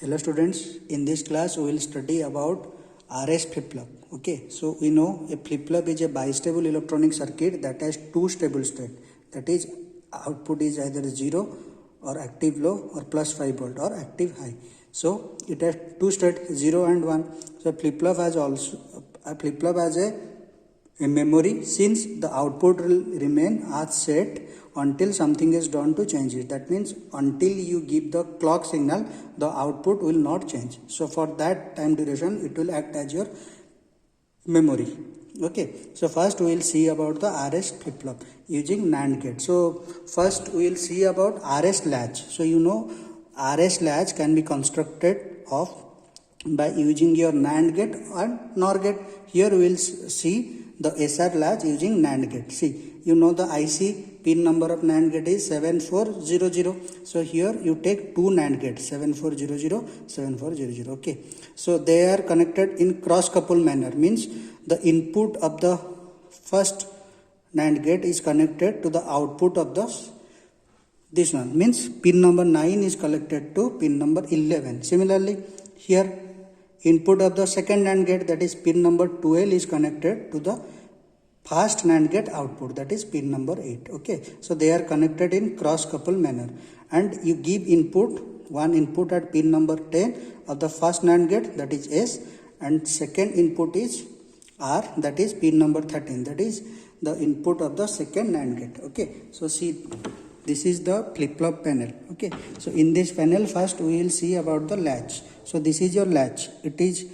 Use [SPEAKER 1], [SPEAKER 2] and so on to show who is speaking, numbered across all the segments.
[SPEAKER 1] Hello students, in this class we will study about RS flip-flop. Okay, so we know a flip-flop is a bistable electronic circuit that has two stable states. That is, output is either 0 or active low or plus 5 volt or active high. So it has two states, 0 and 1. So flip-flop has a memory, since the output will remain as set until something is done to change it. That means until you give the clock signal, the output will not change. So for that time duration, it will act as your memory. Okay, so first we will see about the RS flip-flop using NAND gate. So first we will see about RS latch. So you know RS latch can be constructed of by using your NAND gate and NOR gate. Here we will see the SR latch using NAND gate. See, you know the IC pin number of NAND gate is 7400. So here you take two NAND gates, 7400, 7400. Okay, so they are connected in cross couple manner, means the input of the first NAND gate is connected to the output of this one, means pin number 9 is connected to pin number 11. Similarly, here input of the second NAND gate, that is pin number 12, is connected to the first NAND gate output, that is pin number 8. Okay, so they are connected in cross couple manner, and you give one input at pin number 10 of the first NAND gate, that is S, and second input is R, that is pin number 13, that is the input of the second NAND gate. Okay, so see, this is the flip-flop panel. Okay, so in this panel first we will see about the latch. So this is your latch. It is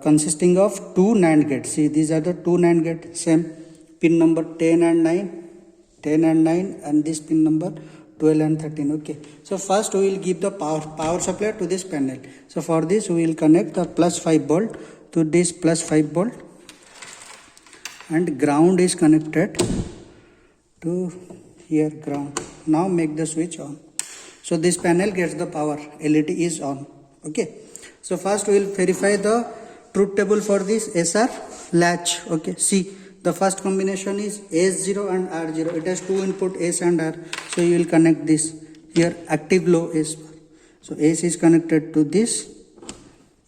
[SPEAKER 1] consisting of two NAND gates. See, these are the two NAND gates, same pin number 10 and 9, and this pin number 12 and 13. Okay, so first we will give the power supply to this panel. So for this we will connect the plus 5 volt to this plus 5 volt, and ground is connected to here, ground. Now make the switch on. So this panel gets the power, LED is on. Okay, so first we will verify the truth table for this SR latch. Okay, see, the first combination is S0 and R0. It has two input, S and R. So you will connect this here, active low S. So S is connected to this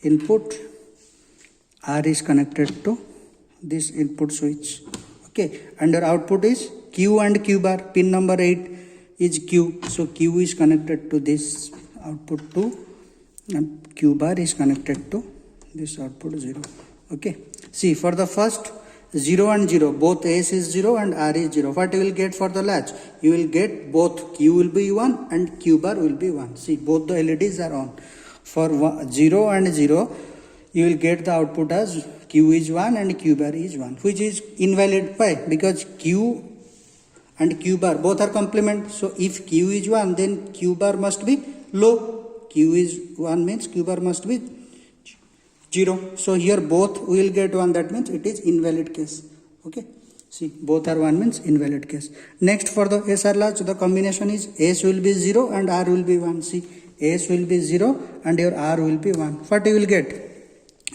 [SPEAKER 1] input, R is connected to this input switch. Okay, and your output is Q and Q bar. Pin number 8 is Q. So Q is connected to this output 2, and Q bar is connected to this output 0. Okay, see, for the first 0 and 0, both S is 0 and R is 0. What you will get for the latch? You will get both Q will be 1 and Q bar will be 1. See, both the LEDs are on. For 0 and 0, you will get the output as Q is 1 and Q bar is 1, which is invalid. Why? Because Q and Q bar both are complement. So if Q is 1, then Q bar must be low. Q is 1 means Q bar must be 0. So here both will get 1, that means it is invalid case. Okay, see, both are 1 means invalid case. Next, for the SR latch, the combination is S will be 0 and R will be 1. See, S will be 0 and your R will be 1. What you will get?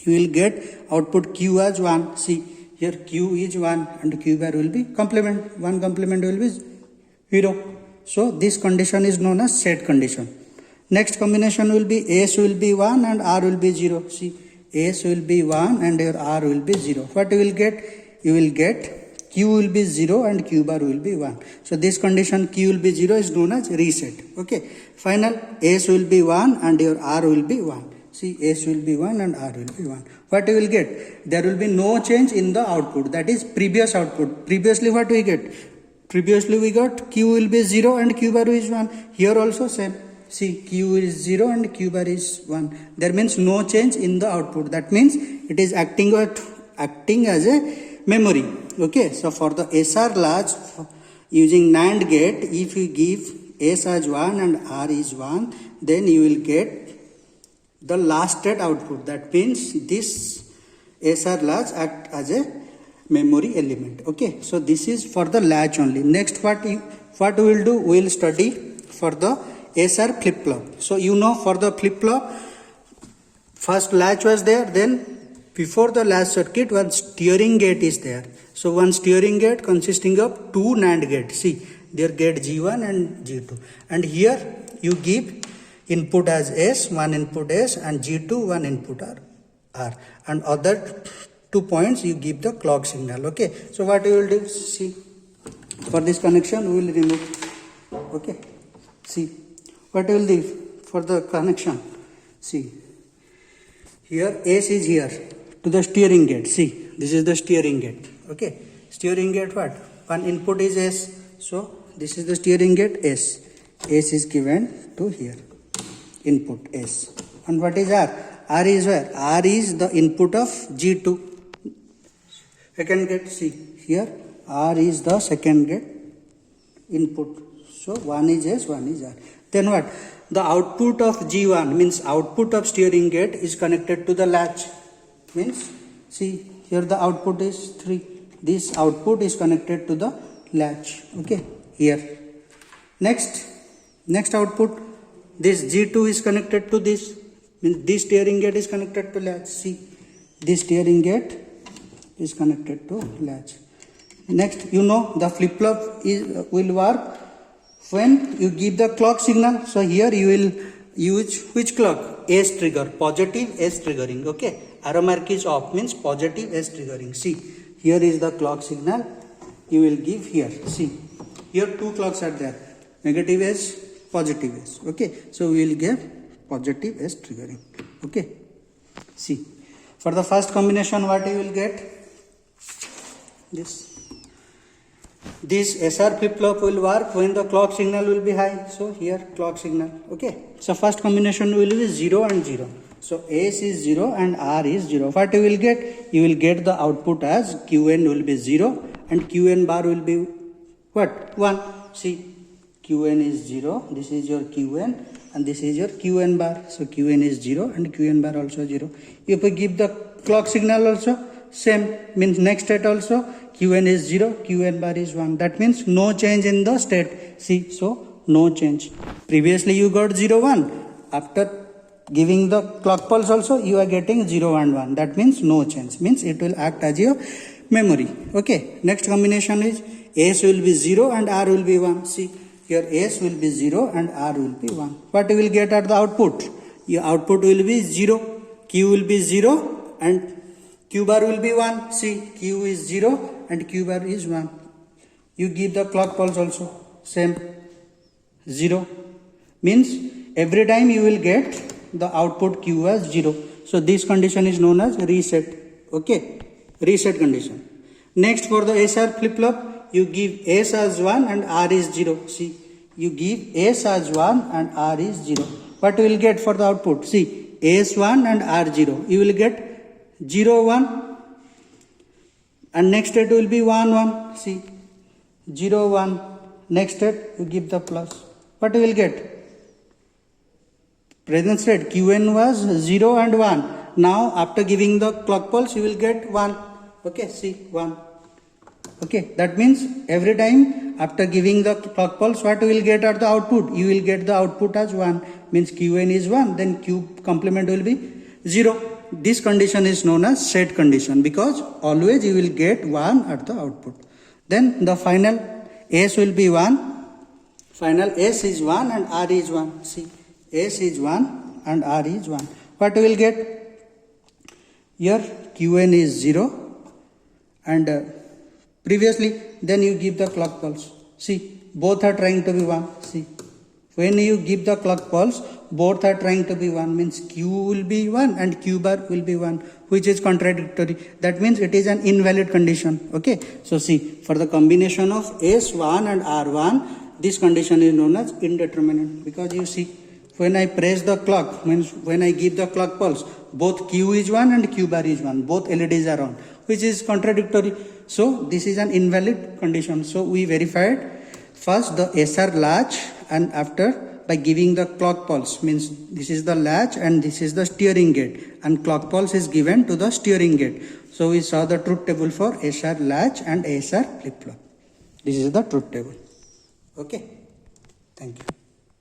[SPEAKER 1] You will get output Q as 1. See, here Q is 1 and Q bar will be complement. 1 complement will be 0. So this condition is known as set condition. Next combination will be S will be 1 and R will be 0. See, S will be 1 and your R will be 0. What you will get? You will get Q will be 0 and Q bar will be 1. So this condition Q will be 0 is known as reset. Okay, final, S will be 1 and your R will be 1. See, S will be 1 and R will be 1. What you will get? There will be no change in the output. That is previous output. Previously what we get? Previously we got Q will be 0 and Q bar is 1. Here also same. See, Q is 0 and Q bar is 1. There means no change in the output. That means it is acting as a memory. Okay, so for the SR latch using NAND gate, if you give S as 1 and R is 1, then you will get the last state output. That means this SR latch act as a memory element. Okay, so this is for the latch only. Next, what we will do? We will study for the SR flip-flop. So you know, for the flip-flop, first latch was there, then before the latch circuit one steering gate is there. So one steering gate consisting of two NAND gates. See, their gate G1 and G2, and here you give input as S, one input S, and G2 one input R, and other 2 points you give the clock signal. Okay, so what you will do, see, for this connection we will remove. Okay, see what you will do for the connection. See, here S is here to the steering gate. See, this is the steering gate. Okay, steering gate, what? One input is S, so this is the steering gate S. S is given to here, input S. And what is R? R is where? R is the input of G2. Second gate, see here, R is the second gate input. So one is S, one is R. Then what? The output of G1 means output of steering gate is connected to the latch. Means, see here the output is 3. This output is connected to the latch. Okay, here. Next output, this G2 is connected to this. Means this steering gate is connected to latch. See, this steering gate is connected to latch. Next, you know the flip-flop will work when you give the clock signal. So here you will use which clock? S trigger, positive S triggering. Okay, arrow mark is off, means positive S triggering. See, here is the clock signal you will give here. See, here 2 clocks are there, negative S, positive S. Okay, so we will give positive S triggering. Okay, see, for the first combination what you will get? This SR flip-flop will work when the clock signal will be high. So here clock signal. Okay, so first combination will be 0 and 0. So S is 0 and R is 0. What you will get? You will get the output as Qn will be 0 and Qn bar will be what? 1. See, Qn is 0. This is your Qn and this is your Qn bar. So Qn is 0 and Qn bar also 0. If we give the clock signal also, same, means next state also Qn is 0, Qn bar is 1. That means no change in the state. See, so no change. Previously you got 0, 1. After giving the clock pulse also you are getting 0 and 1. That means no change. Means it will act as your memory. Okay, next combination is S will be 0 and R will be 1. See, here S will be 0 and R will be 1. What you will get at the output? Your output will be 0, Q will be 0 and Q bar will be 1. See, Q is 0 and Q bar is 1. You give the clock pulse also, same, 0. Means every time you will get the output Q as 0. So this condition is known as reset. Okay, reset condition. Next, for the SR flip-flop, you give S as 1 and R is 0. See, you give S as 1 and R is 0. What you will get for the output? See, S 1 and R 0. You will get 0, 1 and next state will be 1, 1. See, 0, 1. Next state you give the plus. What you will get? Present state Qn was 0 and 1. Now after giving the clock pulse you will get 1. Okay, see, 1. Okay, that means every time after giving the clock pulse what you will get at the output? You will get the output as 1. Means Qn is 1, then Q complement will be 0. This condition is known as set condition because always you will get 1 at the output. Then the final S will be 1. Final S is 1 and R is 1. See, S is 1 and R is 1. What you will get? Here Qn is 0 and previously then you give the clock pulse. See, both are trying to be 1. See, when you give the clock pulse, both are trying to be 1, means Q will be 1 and Q bar will be 1, which is contradictory. That means it is an invalid condition. Okay, so see, for the combination of S1 and R1, this condition is known as indeterminate because you see, when I press the clock, means when I give the clock pulse, both Q is 1 and Q bar is 1, both LEDs are on, which is contradictory. So this is an invalid condition. So we verified first the SR latch and after by giving the clock pulse, means this is the latch and this is the steering gate and clock pulse is given to the steering gate. So we saw the truth table for SR latch and SR flip-flop. This is the truth table. Okay, thank you.